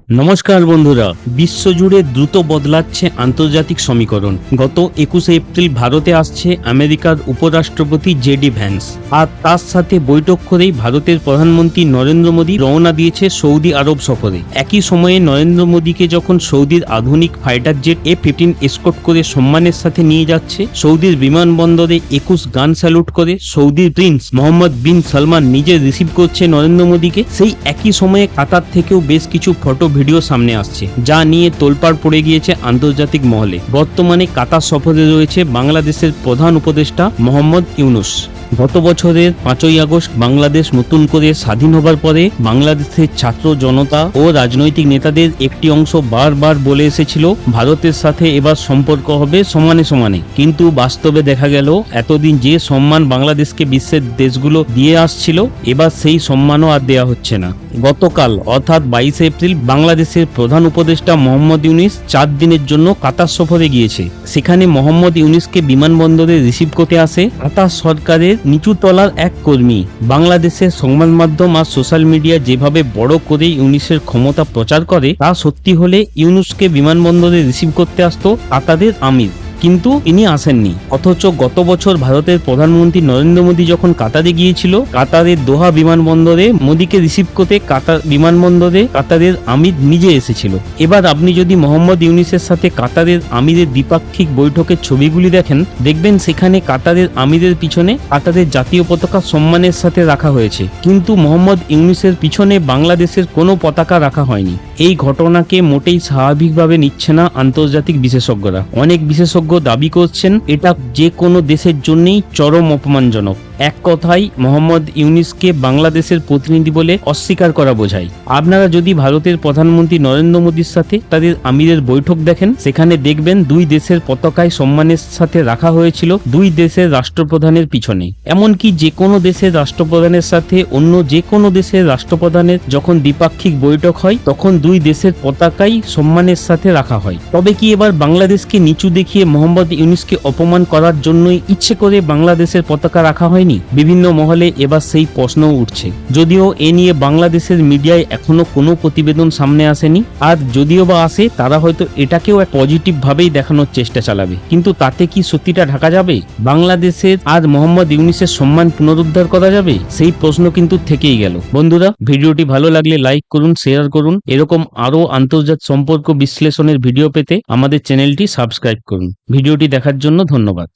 নমস্কার বন্ধুরা, বিশ্বজুড়ে দ্রুত বদলাচ্ছে আন্তর্জাতিক সমীকরণ। গত 21 এপ্রিল ভারতে আসছে আমেরিকার উপরাষ্ট্রপতি জেডি ভ্যান্স, আর তার সাথে বৈঠক করেই ভারতের প্রধানমন্ত্রী নরেন্দ্র মোদী রওনা দিয়েছে সৌদি আরব সফরে। একই সময়ে নরেন্দ্র মোদীকে যখন সৌদির আধুনিক ফাইটার জেট F-15 এসকর্ট করে সম্মানের সাথে নিয়ে যাচ্ছে, সৌদির বিমানবন্দরে 21 গান স্যালুট করে সৌদির প্রিন্স মোহাম্মদ বিন সালমান নিজে রিসিভ করছে নরেন্দ্র মোদীকে, সেই একই সময়ে কাতার থেকেও বেশ কিছু ফটো ভিডিও সামনে আসছে, যা নিয়ে তোলপাড় পড়ে গিয়েছে আন্তর্জাতিক মহলে। বর্তমানে কাতার সফরে রয়েছে বাংলাদেশের প্রধান উপদেষ্টা মোহাম্মদ ইউনূস। গত বছরের 5ই আগস্ট বাংলাদেশ নতুন করে স্বাধীন হবার পরে বাংলাদেশের ছাত্র জনতা ও রাজনৈতিক নেতাদের একটি অংশ বারবার বলে এসেছিল ভারতের সাথে এবার সম্পর্ক হবে সমানে সমানে, কিন্তু বাস্তবে দেখা গেল এতদিন যে সম্মান বাংলাদেশকে বিশ্বের দেশগুলো দিয়ে আসছিল, এবার সেই সম্মানও আর দেয়া হচ্ছে না। গতকাল অর্থাৎ 22 এপ্রিল বাংলাদেশের প্রধান উপদেষ্টা মোহাম্মদ ইউনূস 4 দিনের জন্য কাতার সফরে গিয়েছে। সেখানে মোহাম্মদ ইউনূসকে বিমানবন্দরে রিসিভ করতে আসে কাতার সরকারের নিচু তলার এক কর্মী। বাংলাদেশের সংবাদ মাধ্যম আর সোশ্যাল মিডিয়া যেভাবে বড় করে ইউনূসের ক্ষমতা প্রচার করে, তা সত্যি হলে ইউনূসকে বিমানবন্দরে রিসিভ করতে আসতো কাতারের আমির, কিন্তু তিনি আসেননি। অথচ গত বছর ভারতের প্রধানমন্ত্রী নরেন্দ্র মোদী যখন কাতারে গিয়েছিল, কাতারের দোহা বিমানবন্দরে মোদীকে রিসিভ করতে বিমানবন্দরে কাতারের আমির নিজে এসেছিল। এবার আপনি যদি মোহাম্মদ ইউনূসের সাথে কাতারের আমিরের দ্বিপাক্ষিক বৈঠকের ছবিগুলি দেখেন, দেখবেন সেখানে কাতারের আমিরের পিছনে কাতারের জাতীয় পতাকা সম্মানের সাথে রাখা হয়েছে, কিন্তু মোহাম্মদ ইউনূসের পিছনে বাংলাদেশের কোনো পতাকা রাখা হয়নি। এই ঘটনাকে মোটেই স্বাভাবিকভাবে নিচ্ছে না আন্তর্জাতিক বিশেষজ্ঞরা। অনেক বিশেষজ্ঞ দাবি করছেন এটা যে কোনো দেশের জন্যই চরম অপমানজনক। এক কথায় মোহাম্মদ ইউনূসকে বাংলাদেশের প্রতিনিধি বলে অস্বীকার করা বোঝায়। আপনারা যদি ভারতের প্রধানমন্ত্রী নরেন্দ্র মোদীর সাথে তাদের আমিরের বৈঠক দেখেন, সেখানে দেখবেন দুই দেশের পতাকায় সম্মানের সাথে রাখা হয়েছিল দুই দেশের রাষ্ট্রপ্রধানের পিছনে। এমনকি যে কোনো দেশের রাষ্ট্রপ্রধানের সাথে অন্য যে কোনো দেশের রাষ্ট্রপ্রধানের যখন দ্বিপাক্ষিক বৈঠক হয়, তখন দুই দেশের পতাকাই সম্মানের সাথে রাখা হয়। তবে কি এবার বাংলাদেশকে নিচু দেখিয়ে মোহাম্মদ ইউনূসকে অপমান করার জন্যই ইচ্ছে করে বাংলাদেশের পতাকা রাখা হয়নি? বিভিন্ন মহলে এবার সেই প্রশ্ন উঠছে। যদিও এ নিয়ে বাংলাদেশের মিডিয়ায় এখনো কোনো প্রতিবেদন সামনে আসেনি, আর যদিও বা আসে, তারা হয়তো এটাকেও এক পজিটিভ ভাবেই দেখানোর চেষ্টা চালাবে, কিন্তু তাতে কি সত্যিটা ঢাকা যাবে? বাংলাদেশের আর মোহাম্মদ ইউনূসের সম্মান পুনরুদ্ধার করা যাবে? সেই প্রশ্ন কিন্তু থেকেই গেল। বন্ধুরা, ভিডিওটি ভালো লাগলে লাইক করুন, শেয়ার করুন। এরকম আরো আন্তর্জাতিক সম্পর্ক বিশ্লেষণের ভিডিও পেতে আমাদের চ্যানেলটি সাবস্ক্রাইব করুন। ভিডিওটি দেখার জন্য ধন্যবাদ।